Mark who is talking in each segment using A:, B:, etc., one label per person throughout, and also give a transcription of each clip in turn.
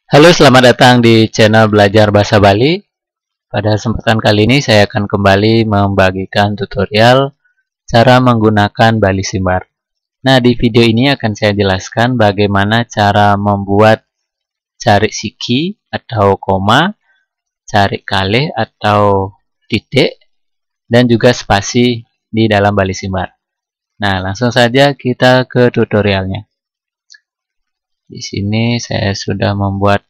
A: Halo, selamat datang di channel Belajar Bahasa Bali. Pada kesempatan kali ini saya akan kembali membagikan tutorial cara menggunakan Bali Simbar. Nah, di video ini akan saya jelaskan bagaimana cara membuat cari siki atau koma, cari kalih atau titik, dan juga spasi di dalam Bali Simbar. Nah, langsung saja kita ke tutorialnya. Di sini saya sudah membuat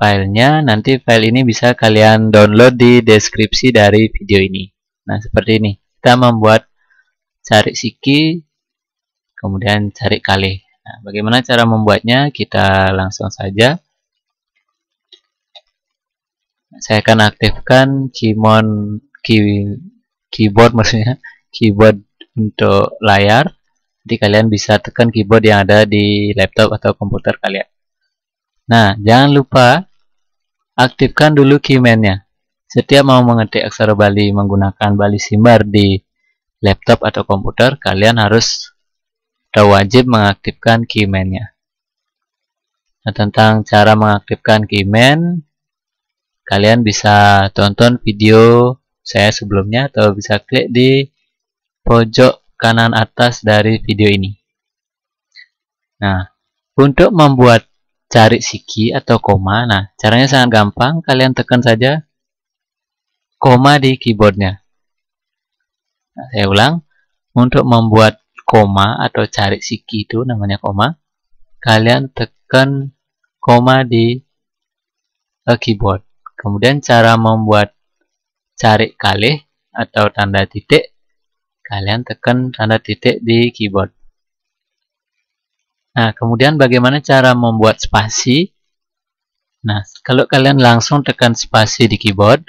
A: filenya. Nanti file ini bisa kalian download di deskripsi dari video ini. Nah, seperti ini. Kita membuat cari siki, kemudian cari kalih. Nah, bagaimana cara membuatnya? Kita langsung saja. Saya akan aktifkan keyboard maksudnya, keyboard untuk layar. Jadi kalian bisa tekan keyboard yang ada di laptop atau komputer kalian. Nah, jangan lupa aktifkan dulu keyman-nya. Setiap mau mengetik aksara Bali menggunakan Bali Simbar di laptop atau komputer, kalian harus atau wajib mengaktifkan keyman-nya. Nah, tentang cara mengaktifkan keyman, kalian bisa tonton video saya sebelumnya atau bisa klik di pojok kanan atas dari video ini. Nah, untuk membuat cari siki atau koma, nah caranya sangat gampang. Kalian tekan saja koma di keyboardnya. Nah, saya ulang, untuk membuat koma atau cari siki itu namanya koma, kalian tekan koma di keyboard. Kemudian cara membuat cari kalih atau tanda titik, kalian tekan tanda titik di keyboard. Nah, kemudian bagaimana cara membuat spasi? Nah, kalau kalian langsung tekan spasi di keyboard,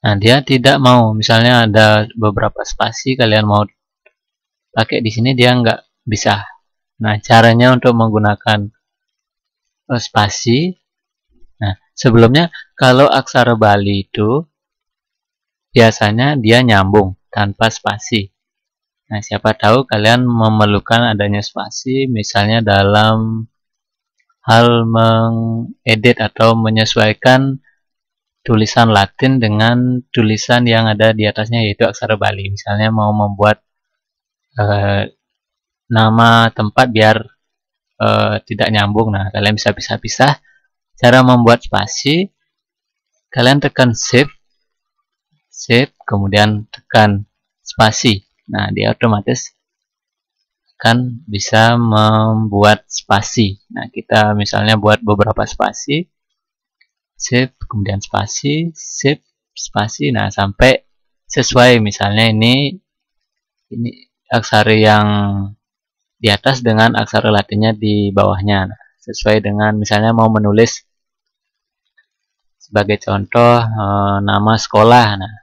A: nah dia tidak mau. Misalnya ada beberapa spasi kalian mau pakai di sini, dia nggak bisa. Nah, caranya untuk menggunakan spasi. Nah, sebelumnya kalau aksara Bali itu biasanya dia nyambung tanpa spasi. Nah, siapa tahu kalian memerlukan adanya spasi, misalnya dalam hal mengedit atau menyesuaikan tulisan Latin dengan tulisan yang ada di atasnya, yaitu aksara Bali. Misalnya mau membuat nama tempat biar tidak nyambung. Nah, kalian bisa pisah-pisah. Cara membuat spasi, kalian tekan shift, kemudian tekan spasi. Nah, dia otomatis kan bisa membuat spasi. Nah, kita misalnya buat beberapa spasi, shift, kemudian spasi, shift, spasi. Nah, sampai sesuai. Misalnya ini aksara yang di atas dengan aksara Latinnya di bawahnya. Nah, sesuai dengan misalnya mau menulis sebagai contoh nama sekolah. Nah,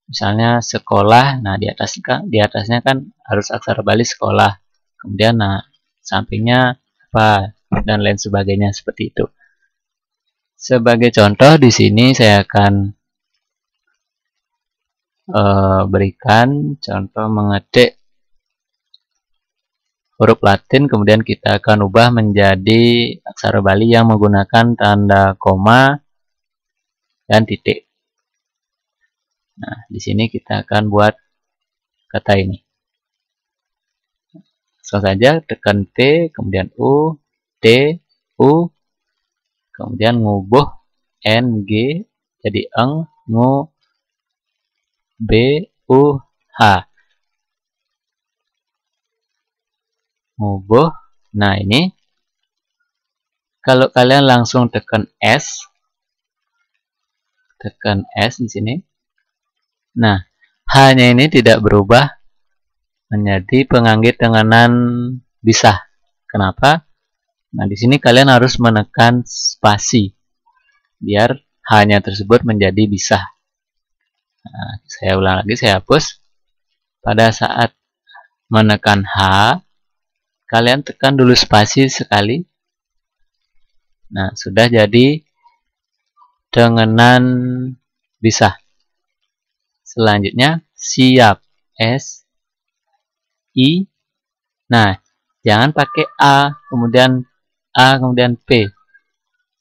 A: misalnya sekolah, nah di atasnya kan harus aksara Bali sekolah. Kemudian nah sampingnya apa dan lain sebagainya seperti itu. Sebagai contoh di sini saya akan berikan contoh mengetik huruf Latin, kemudian kita akan ubah menjadi aksara Bali yang menggunakan tanda koma dan titik. Nah, di sini kita akan buat kata ini. Langsung saja tekan T, kemudian U, T, U, kemudian ngubuh N, G, jadi eng, ngu, B, U, H. Ngubuh. Nah, ini kalau kalian langsung tekan S di sini. Nah, H-nya ini tidak berubah menjadi penganggit tenganan bisah. Kenapa? Nah, di sini kalian harus menekan spasi biar H-nya tersebut menjadi bisah. Nah, saya ulang lagi, saya hapus. Pada saat menekan H, kalian tekan dulu spasi sekali. Nah, sudah jadi tenganan bisah. Selanjutnya siap, S, I. Nah, jangan pakai A kemudian A kemudian P.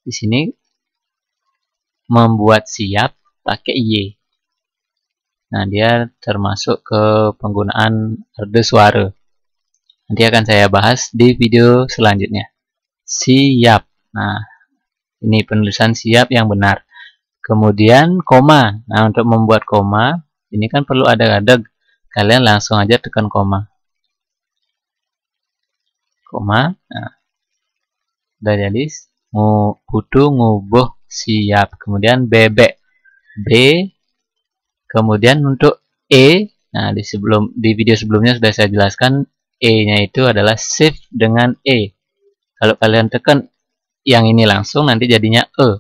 A: Di sini membuat siap pakai Y. Nah, dia termasuk ke penggunaan ardhaswara. Nanti akan saya bahas di video selanjutnya. Siap. Nah, ini penulisan siap yang benar. Kemudian koma. Nah, untuk membuat koma, ini kan perlu ada kalian langsung aja tekan koma. Koma. Nah, udah jadi. Putu ngubuh siap. Kemudian bebek. B. Kemudian untuk E. Nah, di video sebelumnya sudah saya jelaskan E-nya itu adalah shift dengan E. Kalau kalian tekan yang ini langsung, nanti jadinya E.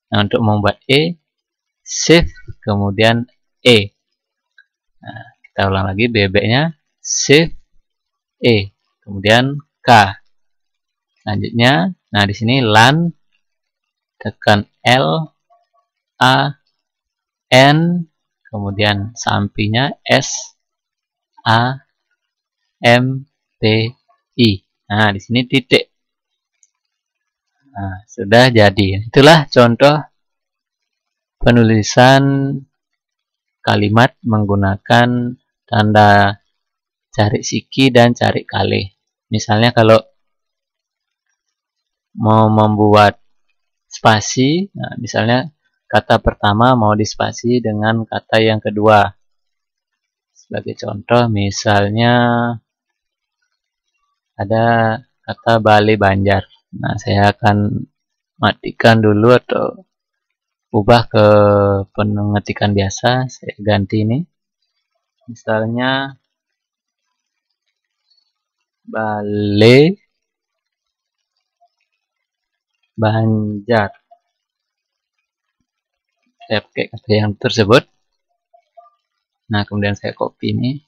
A: Nah, untuk membuat E, shift kemudian E. Nah, kita ulang lagi, bebeknya shift E, kemudian K. Selanjutnya, nah di sini LAN, tekan L, A, N, kemudian sampingnya S, A, M, P, I. Nah, di sini titik. Nah, sudah jadi. Itulah contoh penulisan kalimat menggunakan tanda cari siki dan cari kalih. Misalnya kalau mau membuat spasi, nah misalnya kata pertama mau dispasi dengan kata yang kedua. Sebagai contoh, misalnya ada kata Bale Banjar. Nah, saya akan matikan dulu atau ubah ke pengetikan biasa. Saya ganti ini. Misalnya Bale Banjar. Saya pakai kata yang tersebut. Nah, kemudian saya copy ini.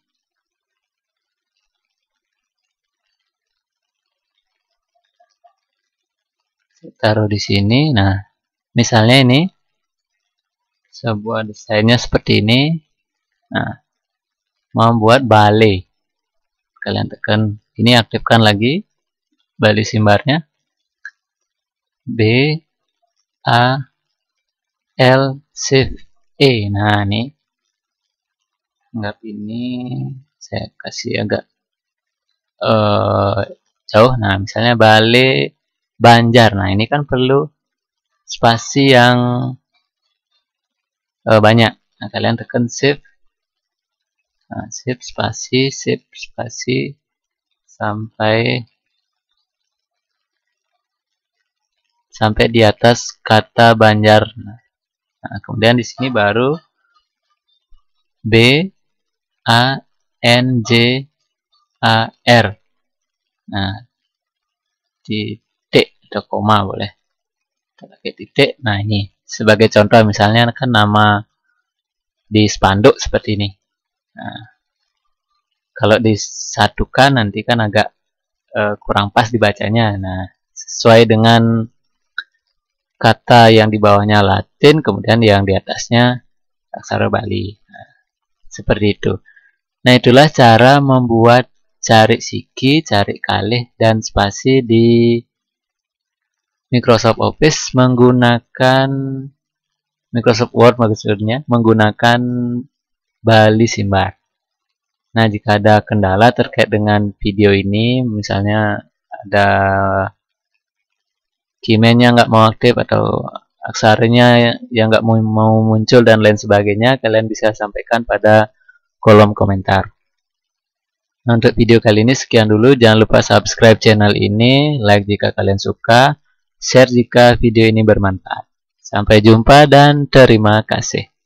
A: Saya taruh di sini. Nah, misalnya ini sebuah desainnya seperti ini. Nah, membuat Bale. Kalian tekan ini, aktifkan lagi Bale simbarnya. B A L shift E. Nah, ini anggap ini saya kasih agak jauh. Nah, misalnya Bale Banjar. Nah, ini kan perlu spasi yang banyak. Nah, kalian tekan shift. Nah, shift spasi sampai di atas kata Banjar. Nah, kemudian di sini baru B A N J A R. Nah, titik atau koma boleh. Kita pakai titik. Nah, ini sebagai contoh, misalnya kan nama di spanduk seperti ini. Nah, kalau disatukan nanti kan agak kurang pas dibacanya. Nah, sesuai dengan kata yang di bawahnya Latin, kemudian yang di atasnya aksara Bali. Nah, seperti itu. Nah, itulah cara membuat cari siki, cari kalih, dan spasi di Microsoft Office menggunakan Microsoft Word maksudnya, menggunakan Bali Simbar. Nah, jika ada kendala terkait dengan video ini, misalnya ada keymannya nggak mau aktif atau aksaranya yang nggak mau muncul dan lain sebagainya, kalian bisa sampaikan pada kolom komentar. Nah, untuk video kali ini sekian dulu. Jangan lupa subscribe channel ini, like jika kalian suka, share jika video ini bermanfaat. Sampai jumpa dan terima kasih.